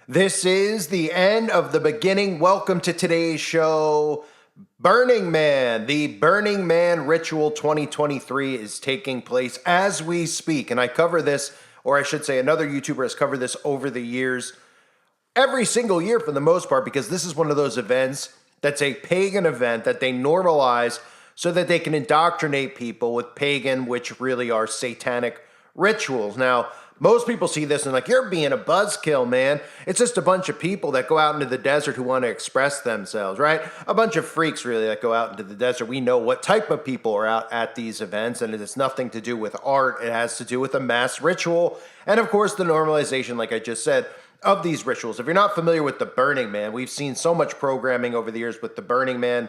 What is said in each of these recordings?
This is the end of the beginning. Welcome to today's show. Burning Man, the Burning Man Ritual 2023 is taking place as we speak. And I cover this, or I should say another YouTuber has covered this over the years, every single year for the most part, because this is one of those events that's a pagan event that they normalize so that they can indoctrinate people with pagan, which really are satanic rituals. Now, most people see this and like, you're being a buzzkill, man. It's just a bunch of people that go out into the desert who want to express themselves, right? A bunch of freaks really that go out into the desert. We know what type of people are out at these events, and it has nothing to do with art. It has to do with a mass ritual. And of course, the normalization, like I just said, of these rituals. If you're not familiar with the Burning Man, we've seen so much programming over the years with the Burning Man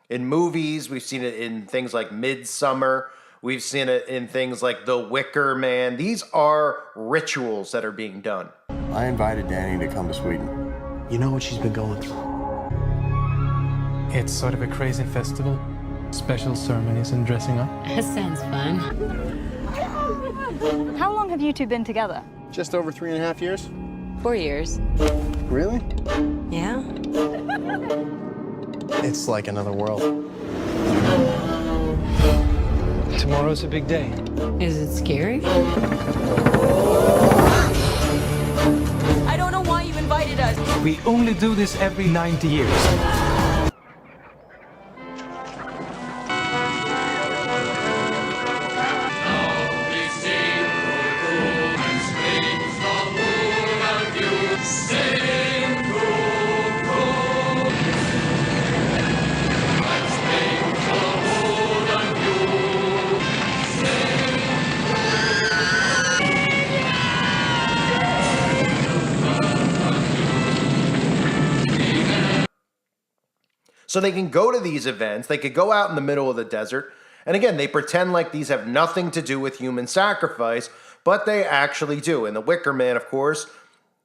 in movies. We've seen it in things like Midsummer. We've seen it in things like The Wicker Man. These are rituals that are being done. I invited Danny to come to Sweden. You know what she's been going through. It's sort of a crazy festival. Special ceremonies and dressing up. That sounds fun. How long have you two been together? Just over 3.5 years. 4 years. Really? Yeah? It's like another world. Tomorrow's a big day. Is it scary? I don't know why you invited us. We only do this every 90 years. So they can go to these events, they could go out in the middle of the desert, and again, they pretend like these have nothing to do with human sacrifice, but they actually do. In The Wicker Man, of course,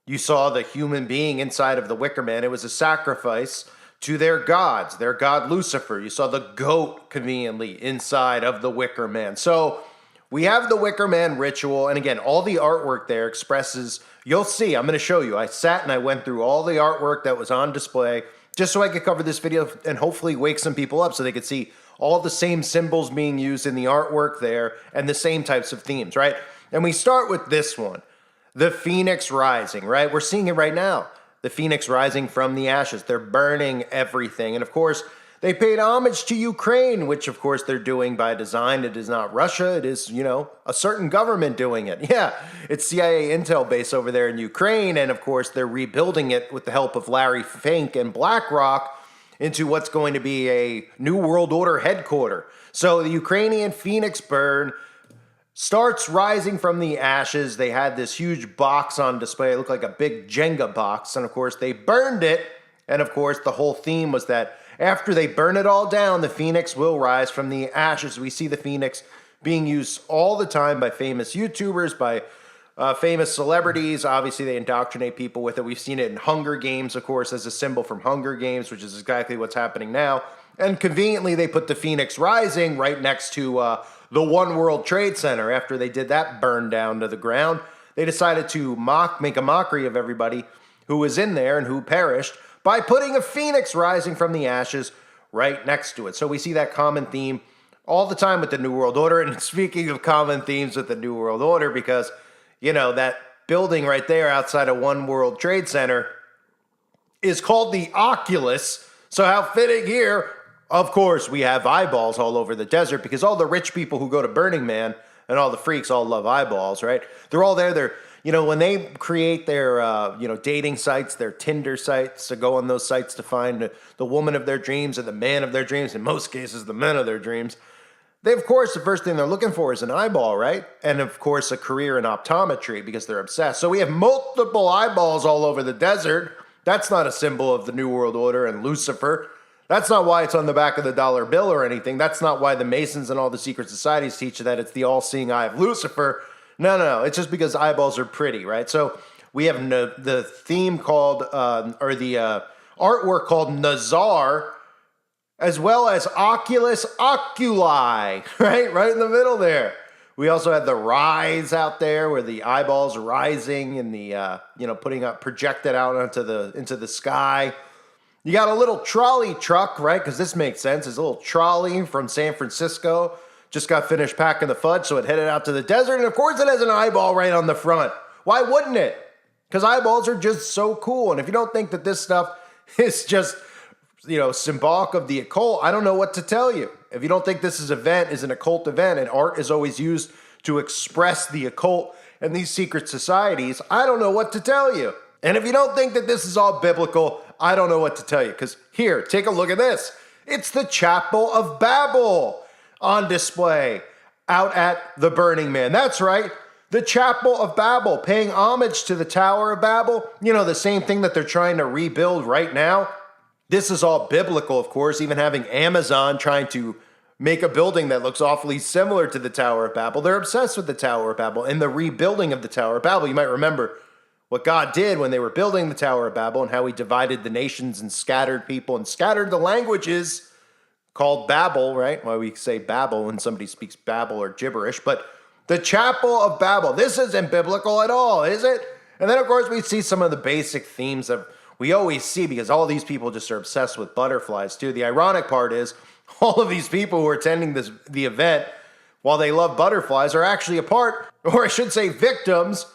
you saw the human being inside of the Wicker Man. It was a sacrifice to their gods, their god Lucifer. You saw the goat conveniently inside of the Wicker Man. So we have the Wicker Man ritual, and again, all the artwork there expresses, you'll see, I'm going to show you. I sat and I went through all the artwork that was on display, just so I could cover this video and hopefully wake some people up so they could see all the same symbols being used in the artwork there and the same types of themes, right? And we start with this one, the Phoenix Rising, right? We're seeing it right now, the Phoenix rising from the ashes. They're burning everything. And of course, they paid homage to Ukraine, which of course they're doing by design. It is not Russia. It is, a certain government doing it. Yeah, it's CIA Intel base over there in Ukraine. And of course, they're rebuilding it with the help of Larry Fink and BlackRock into what's going to be a New World Order headquarters. So the Ukrainian Phoenix burn starts rising from the ashes. They had this huge box on display. It looked like a big Jenga box. And of course, they burned it. And of course, the whole theme was that after they burn it all down, the Phoenix will rise from the ashes. We see the Phoenix being used all the time by famous YouTubers, by famous celebrities. Obviously, they indoctrinate people with it. We've seen it in Hunger Games, of course, as a symbol from Hunger Games, which is exactly what's happening now. And conveniently, they put the Phoenix Rising right next to the One World Trade Center. After they did that burn down to the ground, they decided to make a mockery of everybody who was in there and who perished by putting a Phoenix rising from the ashes right next to it. So we see that common theme all the time with the New World Order. And speaking of common themes with the New World Order, because, that building right there outside of One World Trade Center is called the Oculus. So how fitting here, of course, we have eyeballs all over the desert because all the rich people who go to Burning Man and all the freaks all love eyeballs, right? They're all there. They're when they create their, dating sites, their Tinder sites, to go on those sites to find the woman of their dreams or the man of their dreams, in most cases, the men of their dreams, they, of course, the first thing they're looking for is an eyeball, right? And, of course, a career in optometry because they're obsessed. So we have multiple eyeballs all over the desert. That's not a symbol of the New World Order and Lucifer. That's not why it's on the back of the dollar bill or anything. That's not why the Masons and all the secret societies teach that it's the all-seeing eye of Lucifer. No. It's just because eyeballs are pretty, right? So we have the theme called, the artwork called Nazar, as well as Oculus Oculi, right? Right in the middle there. We also had the rise out there where the eyeballs rising and the, putting up, projected out into the sky. You got a little trolley truck, right? Because this makes sense. It's a little trolley from San Francisco. Just got finished packing the fudge, so it headed out to the desert. And of course it has an eyeball right on the front. Why wouldn't it? Because eyeballs are just so cool. And if you don't think that this stuff is just, symbolic of the occult, I don't know what to tell you. If you don't think this is an occult event, and art is always used to express the occult and these secret societies, I don't know what to tell you. And if you don't think that this is all biblical, I don't know what to tell you. Because here, take a look at this. It's the Chapel of Babel on display out at the Burning Man. That's right. The Chapel of Babel, paying homage to the Tower of Babel. The same thing that they're trying to rebuild right now. This is all biblical, of course, even having Amazon trying to make a building that looks awfully similar to the Tower of Babel. They're obsessed with the Tower of Babel and the rebuilding of the Tower of Babel. You might remember what God did when they were building the Tower of Babel and how he divided the nations and scattered people and scattered the languages called Babel, right? Why we say Babel when somebody speaks Babel or gibberish. But the Chapel of Babel, this isn't biblical at all, is it? And then, of course, we see some of the basic themes that we always see because all these people just are obsessed with butterflies, too. The ironic part is all of these people who are attending the event, while they love butterflies, are actually a part, or I should say victims,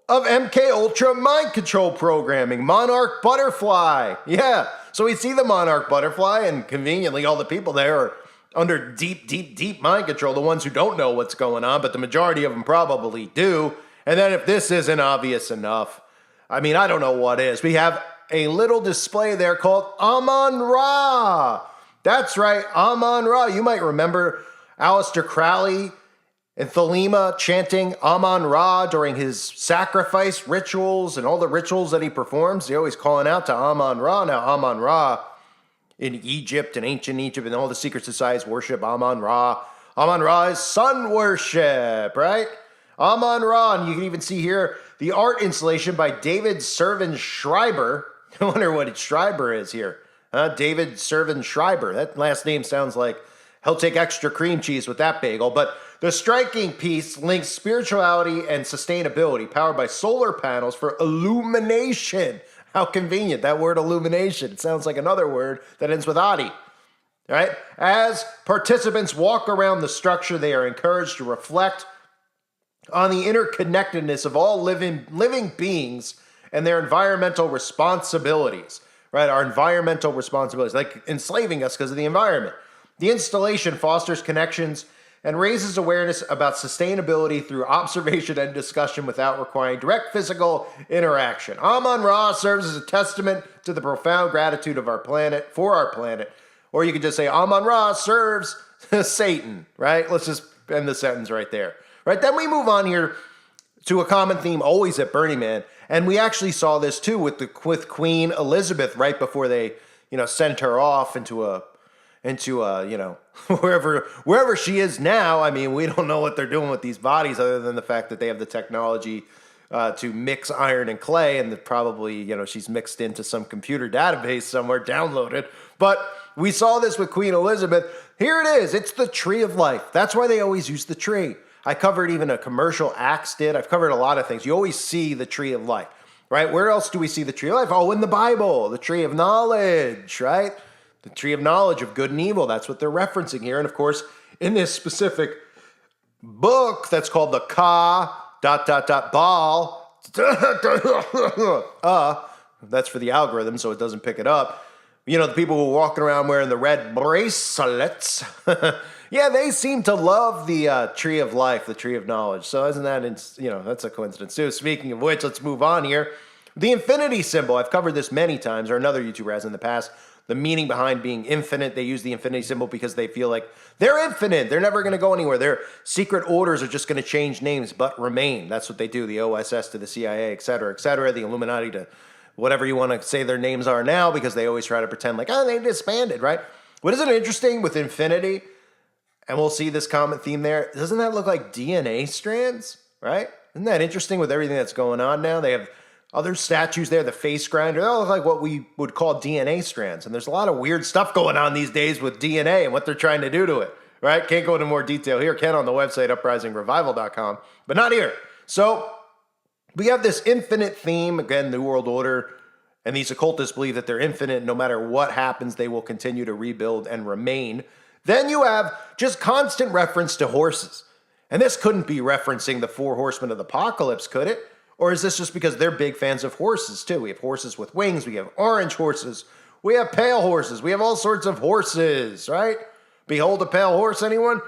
of MK Ultra mind control programming, Monarch Butterfly. Yeah, so we see the Monarch Butterfly, and conveniently all the people there are under deep, deep, deep mind control, the ones who don't know what's going on, but the majority of them probably do. And then if this isn't obvious enough, I don't know what is. We have a little display there called Amon-Ra. That's right, Amon-Ra. You might remember Aleister Crowley and Thelema chanting Amon-Ra during his sacrifice rituals and all the rituals that he performs. They're always calling out to Amon-Ra. Now, Amon-Ra in Egypt and ancient Egypt and all the secret societies worship Amon-Ra. Amon-Ra is sun worship, right? Amon-Ra, and you can even see here the art installation by David Servin Schreiber. I wonder what Schreiber is here. David Servin Schreiber. That last name sounds like he'll take extra cream cheese with that bagel. But the striking piece links spirituality and sustainability, powered by solar panels for illumination. How convenient, that word illumination. It sounds like another word that ends with "adi." Right? As participants walk around the structure, they are encouraged to reflect on the interconnectedness of all living beings and their environmental responsibilities. Right? Our environmental responsibilities, like enslaving us because of the environment. The installation fosters connections and raises awareness about sustainability through observation and discussion without requiring direct physical interaction. Amon-Ra serves as a testament to the profound gratitude of our planet, for our planet. Or you could just say Amon-Ra serves Satan, right? Let's just end the sentence right there. Right? Then we move on here to a common theme always at Burning Man. And we actually saw this too with Queen Elizabeth right before they, sent her off into wherever she is now. We don't know what they're doing with these bodies other than the fact that they have the technology to mix iron and clay, and that probably, she's mixed into some computer database somewhere, downloaded. But we saw this with Queen Elizabeth. Here it is. It's the Tree of Life. That's why they always use the tree. I covered even a commercial Axe did. I've covered a lot of things. You always see the Tree of Life, right? Where else do we see the Tree of Life? Oh, in the Bible, the Tree of Knowledge, right? The Tree of Knowledge of good and evil. That's what they're referencing here. And of course, in this specific book that's called the Baal, that's for the algorithm, so it doesn't pick it up. The people who are walking around wearing the red bracelets, yeah, they seem to love the Tree of Life, the Tree of Knowledge. So isn't that, that's a coincidence too. Speaking of which, let's move on here. The infinity symbol, I've covered this many times, or another YouTuber has in the past. The meaning behind being infinite, they use the infinity symbol because they feel like they're infinite. They're never going to go anywhere. Their secret orders are just going to change names but remain. That's what they do. The OSS to the CIA, et cetera, the Illuminati to whatever you want to say their names are now, because they always try to pretend like, they disbanded, right? But isn't it interesting with infinity? And we'll see this common theme there. Doesn't that look like DNA strands, right? Isn't that interesting with everything that's going on now? They have other statues there, the face grinder. They all look like what we would call DNA strands. And there's a lot of weird stuff going on these days with DNA and what they're trying to do to it, right? Can't go into more detail here. Can on the website, uprisingrevival.com, but not here. So we have this infinite theme, again, New World Order, and these occultists believe that they're infinite. No matter what happens, they will continue to rebuild and remain. Then you have just constant reference to horses. And this couldn't be referencing the 4 horsemen of the apocalypse, could it? Or is this just because they're big fans of horses, too? We have horses with wings. We have orange horses. We have pale horses. We have all sorts of horses, right? Behold a pale horse, anyone?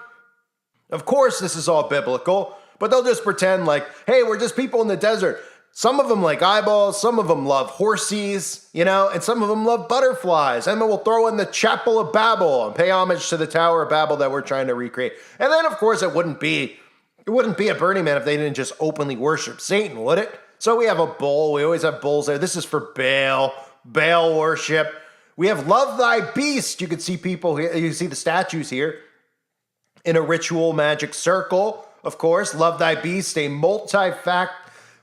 Of course, this is all biblical, but they'll just pretend like, hey, we're just people in the desert. Some of them like eyeballs, some of them love horsies, and some of them love butterflies. And then we'll throw in the Chapel of Babel and pay homage to the Tower of Babel that we're trying to recreate. And then, of course, it wouldn't be a Burning Man if they didn't just openly worship Satan, would it? So we have a bull. We always have bulls there. This is for Baal worship. We have Love Thy Beast. You can see people here. You see the statues here in a ritual magic circle. Of course, Love Thy Beast, a multifaceted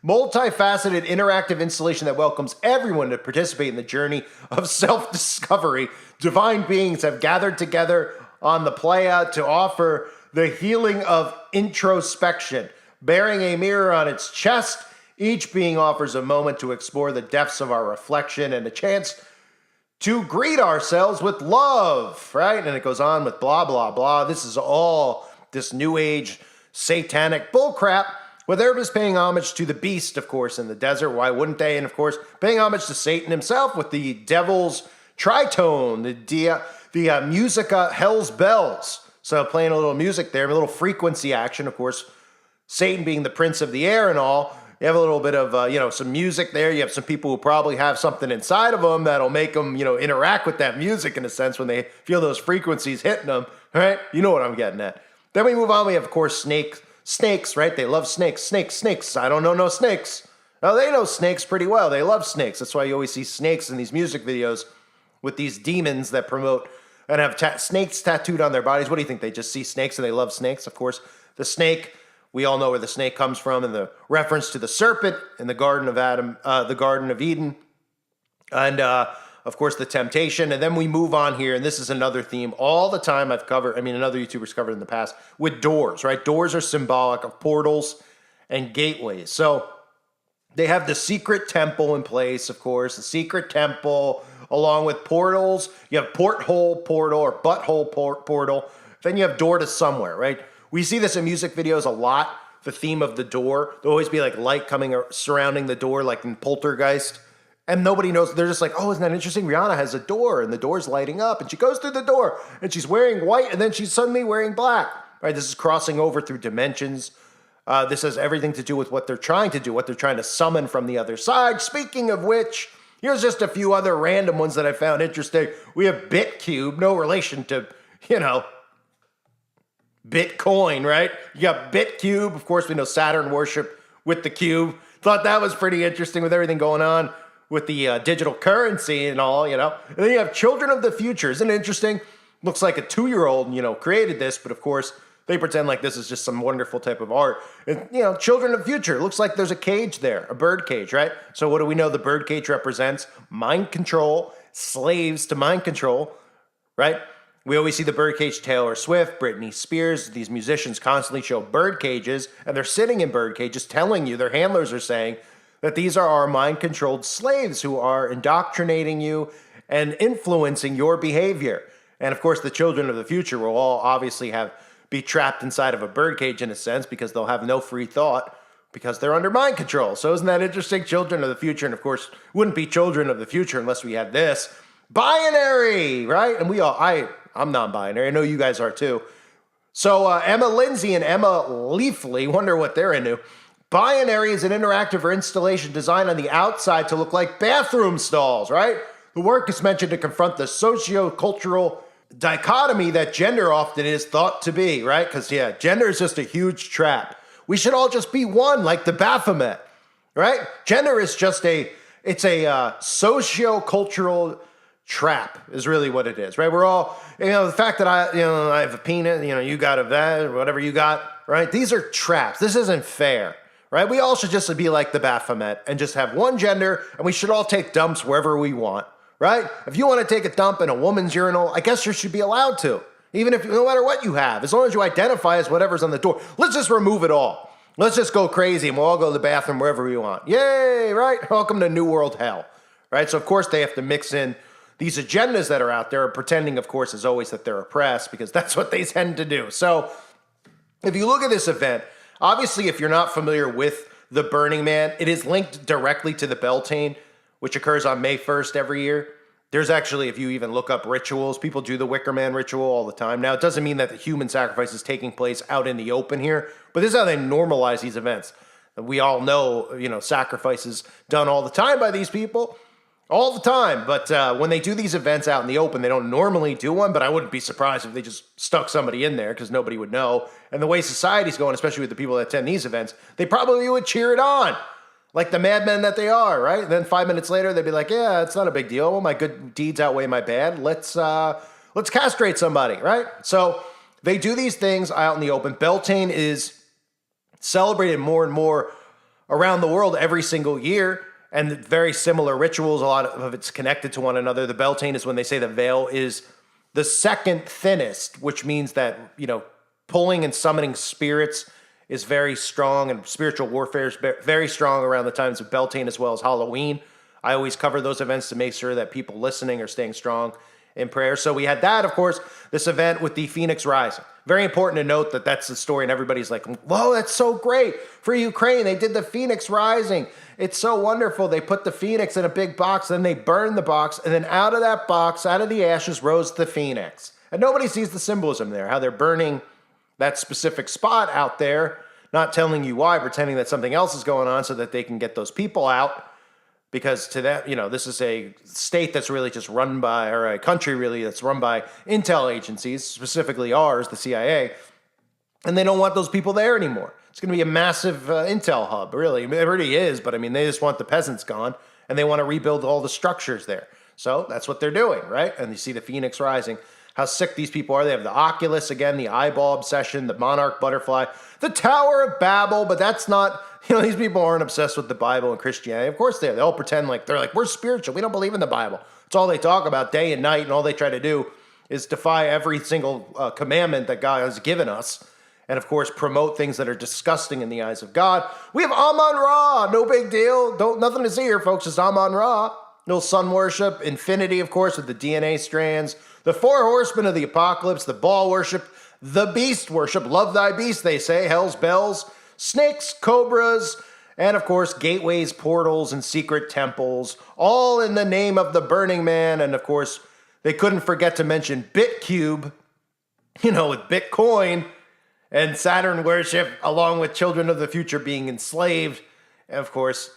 interactive installation that welcomes everyone to participate in the journey of self-discovery. Divine beings have gathered together on the playa to offer the healing of introspection. Bearing a mirror on its chest, each being offers a moment to explore the depths of our reflection and a chance to greet ourselves with love, right? And it goes on with blah, blah, blah. This is all this new age satanic bullcrap. Well, they're just paying homage to the beast, of course, in the desert. Why wouldn't they? And, of course, paying homage to Satan himself with the devil's tritone, the musica Hell's Bells. So playing a little music there, a little frequency action. Of course, Satan being the prince of the air and all. You have a little bit of, some music there. You have some people who probably have something inside of them that'll make them, interact with that music in a sense when they feel those frequencies hitting them, right? You know what I'm getting at. Then we move on. We have, of course, snakes, right? They love snakes. Snakes. I don't know no snakes. Now, they know snakes pretty well. They love snakes. That's why you always see snakes in these music videos with these demons that promote and have snakes tattooed on their bodies. What do you think? They just see snakes and they love snakes? Of course, the snake, we all know where the snake comes from, and the reference to the serpent in the Garden of Eden, and of course the temptation. And then we move on here, and this is another theme all the time another YouTuber's covered in the past, with doors, right? Doors are symbolic of portals and gateways. So they have the secret temple in place, of course, the secret temple, along with portals. You have porthole portal or butthole portal. Then you have door to somewhere, right? We see this in music videos a lot, the theme of the door. There'll always be like light coming surrounding the door, like in Poltergeist. And nobody knows. They're just like, oh, isn't that interesting? Rihanna has a door and the door's lighting up and she goes through the door and she's wearing white and then she's suddenly wearing black. Right? This is crossing over through dimensions. This has everything to do with what they're trying to do, what they're trying to summon from the other side. Speaking of which, here's just a few other random ones that I found interesting. We have BitCube, no relation to, Bitcoin, right? You got BitCube. Of course, we know Saturn worship with the cube. Thought that was pretty interesting with everything going on with the digital currency and all, And then you have Children of the Future. Isn't it interesting? Looks like a 2-year-old, created this, but of course, they pretend like this is just some wonderful type of art. And, Children of the Future. Looks like there's a cage there, a bird cage, right? So what do we know the bird cage represents? Mind control, slaves to mind control, right? We always see the birdcage, Taylor Swift, Britney Spears. These musicians constantly show bird cages, and they're sitting in bird cages telling you, their handlers are saying, that these are our mind-controlled slaves who are indoctrinating you and influencing your behavior. And of course, the children of the future will all obviously be trapped inside of a birdcage in a sense because they'll have no free thought because they're under mind control. So isn't that interesting? Children of the future, and of course, wouldn't be children of the future unless we had this. Binary, right? And I'm non-binary. I know you guys are too. So Emma Lindsay and Emma Leafly, wonder what they're into. Binary is an interactive or installation designed on the outside to look like bathroom stalls, right? The work is mentioned to confront the socio-cultural dichotomy that gender often is thought to be, right? Because, gender is just a huge trap. We should all just be one, like the Baphomet, right? Gender is just it's a socio-cultural trap is really what it is, right? We're all, the fact that I have a penis, you got a vag, whatever you got, right? These are traps. This isn't fair, right? We all should just be like the Baphomet and just have one gender, and we should all take dumps wherever we want, right? If you want to take a dump in a woman's urinal, I guess you should be allowed to, Even if, no matter what you have, as long as you identify as whatever's on the door, let's just remove it all. Let's just go crazy and we'll all go to the bathroom wherever we want. Yay, right? Welcome to New World Hell, right? So, of course, they have to mix in these agendas that are out there, pretending, of course, as always, that they're oppressed, because that's what they tend to do. So, if you look at this event, obviously, if you're not familiar with the Burning Man, it is linked directly to the Beltane, which occurs on May 1st every year. There's actually, if you even look up rituals, people do the Wicker Man ritual all the time. Now, it doesn't mean that the human sacrifice is taking place out in the open here, but this is how they normalize these events. We all know, sacrifices done all the time by these people, all the time. But when they do these events out in the open, they don't normally do one, but I wouldn't be surprised if they just stuck somebody in there because nobody would know. And the way society's going, especially with the people that attend these events, they probably would cheer it on. Like the madmen that they are, right? And then 5 minutes later, they'd be like, yeah, it's not a big deal. Well, my good deeds outweigh my bad. Let's castrate somebody, right? So they do these things out in the open. Beltane is celebrated more and more around the world every single year, and very similar rituals. A lot of it's connected to one another. The Beltane is when they say the veil is the second thinnest, which means that, pulling and summoning spirits is very strong, and spiritual warfare is very strong around the times of Beltane as well as Halloween. I always cover those events to make sure that people listening are staying strong in prayer. So we had that, of course, this event with the Phoenix Rising. Very important to note that that's the story, and everybody's like, whoa, that's so great. For Ukraine, they did the Phoenix Rising. It's so wonderful. They put the Phoenix in a big box, then they burned the box, and then out of that box, out of the ashes, rose the Phoenix. And nobody sees the symbolism there, how they're burning that specific spot out there, not telling you why, pretending that something else is going on so that they can get those people out. Because to that, this is a state that's really just run by, or a country really that's run by intel agencies, specifically ours, the CIA, and they don't want those people there anymore. It's going to be a massive intel hub, really. It already is, but they just want the peasants gone, and they want to rebuild all the structures there. So that's what they're doing, right? And you see the Phoenix Rising. How sick these people are. They have the Oculus again, the eyeball obsession, the monarch butterfly, the Tower of Babel, but that's not, these people aren't obsessed with the Bible and Christianity. Of course they are. They all pretend like we're spiritual. We don't believe in the Bible. It's all they talk about day and night, and all they try to do is defy every single commandment that God has given us. And of course, promote things that are disgusting in the eyes of God. We have Amon-Ra, no big deal. Nothing to see here, folks, just Amon-Ra. No sun worship, infinity, of course, with the DNA strands, the 4 horsemen of the apocalypse, the Baal worship, the beast worship, love thy beast, they say, hell's bells, snakes, cobras, and of course, gateways, portals, and secret temples, all in the name of the Burning Man. And of course, they couldn't forget to mention BitCube, with Bitcoin and Saturn worship, along with children of the future being enslaved. And of course,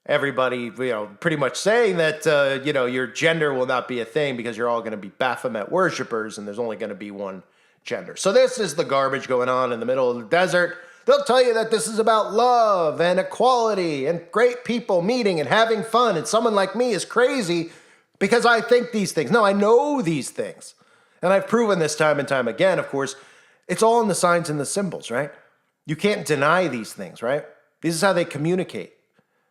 everybody, pretty much saying that, your gender will not be a thing because you're all going to be Baphomet worshipers and there's only going to be one gender. So this is the garbage going on in the middle of the desert. They'll tell you that this is about love and equality and great people meeting and having fun. And someone like me is crazy because I think these things. No, I know these things. And I've proven this time and time again, of course. It's all in the signs and the symbols, right? You can't deny these things, right? This is how they communicate.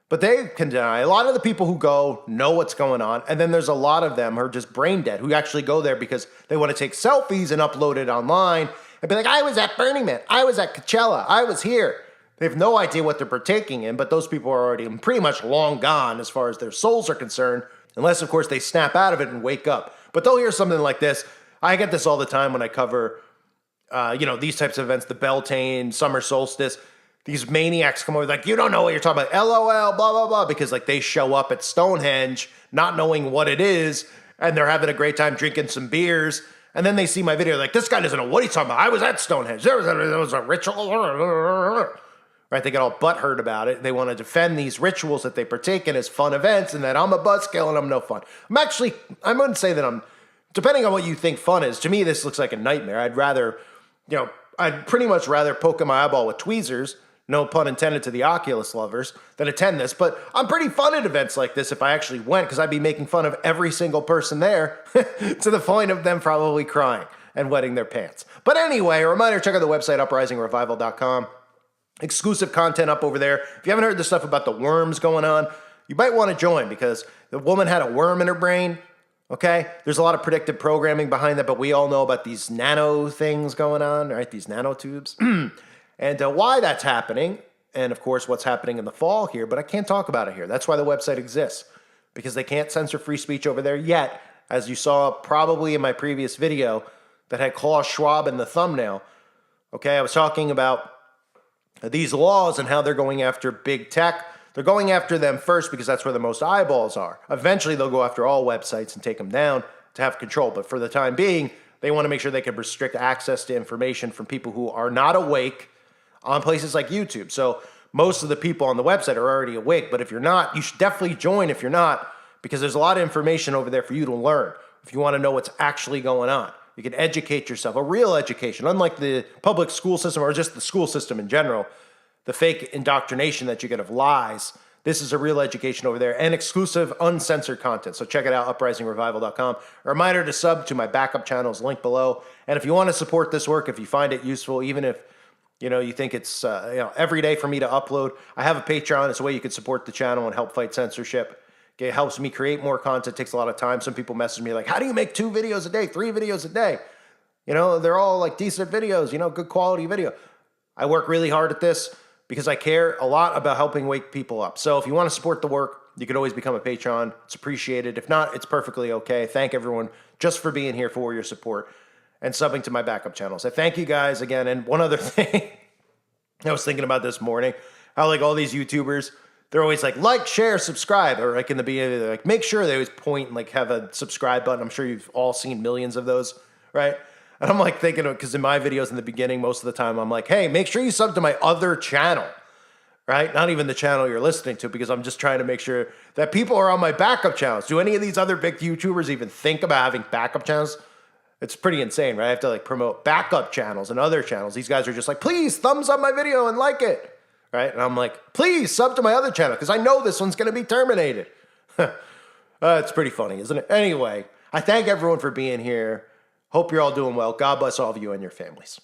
But they can deny. A lot of the people who go know what's going on, and then there's a lot of them who are just brain dead, who actually go there because they want to take selfies and upload it online and be like, I was at Burning Man, I was at Coachella, I was here. They have no idea what they're partaking in, but those people are already pretty much long gone as far as their souls are concerned, unless, of course, they snap out of it and wake up. But they'll hear something like this. I get this all the time when I cover, these types of events, the Beltane, summer solstice. These maniacs come over like, you don't know what you're talking about. LOL, blah, blah, blah. Because they show up at Stonehenge not knowing what it is. And they're having a great time drinking some beers. And then they see my video like, this guy doesn't know what he's talking about. I was at Stonehenge. There was a ritual. Right? They get all butthurt about it. They want to defend these rituals that they partake in as fun events and that I'm a buzzkill and I'm no fun. I wouldn't say that I'm, depending on what you think fun is. To me, this looks like a nightmare. I'd pretty much rather poke in my eyeball with tweezers, no pun intended to the Oculus lovers, than attend this. But I'm pretty fun at events like this if I actually went, because I'd be making fun of every single person there to the point of them probably crying and wetting their pants. But anyway, a reminder, check out the website, uprisingrevival.com. Exclusive content up over there. If you haven't heard the stuff about the worms going on, you might want to join, because the woman had a worm in her brain. Okay? There's a lot of predictive programming behind that, but we all know about these nano things going on, right? These nanotubes. And why that's happening, and of course what's happening in the fall here, but I can't talk about it here. That's why the website exists, because they can't censor free speech over there yet, as you saw probably in my previous video that had Klaus Schwab in the thumbnail. Okay, I was talking about these laws and how they're going after big tech. They're going after them first because that's where the most eyeballs are. Eventually, they'll go after all websites and take them down to have control. But for the time being, they want to make sure they can restrict access to information from people who are not awake on places like YouTube. So most of the people on the website are already awake. But if you're not, you should definitely join if you're not, because there's a lot of information over there for you to learn if you want to know what's actually going on. You can educate yourself, a real education, unlike the public school system or just the school system in general, the fake indoctrination that you get of lies. This is a real education over there and exclusive, uncensored content. So check it out, uprisingrevival.com. A reminder to sub to my backup channels, link below. And if you want to support this work, if you find it useful, even if you think it's every day for me to upload, I have a Patreon. It's a way you can support the channel and help fight censorship. It helps me create more content. It takes a lot of time. Some people message me like, how do you make 2 videos a day, 3 videos a day? They're all like decent videos, good quality video. I work really hard at this because I care a lot about helping wake people up. So if you want to support the work, you can always become a Patreon. It's appreciated. If not, it's perfectly okay. Thank everyone just for being here, for your support, and subbing to my backup channels. I thank you guys again. And one other thing I was thinking about this morning, how like all these YouTubers, they're always like, share, subscribe, or like in the beginning, they're like, make sure they always point and like have a subscribe button. I'm sure you've all seen millions of those, right? And I'm like thinking, because in my videos in the beginning, most of the time, I'm like, hey, make sure you sub to my other channel, right? Not even the channel you're listening to, because I'm just trying to make sure that people are on my backup channels. Do any of these other big YouTubers even think about having backup channels? It's pretty insane, right? I have to like promote backup channels and other channels. These guys are just like, please thumbs up my video and like it. Right? And I'm like, please sub to my other channel because I know this one's going to be terminated. It's pretty funny, isn't it? Anyway, I thank everyone for being here. Hope you're all doing well. God bless all of you and your families.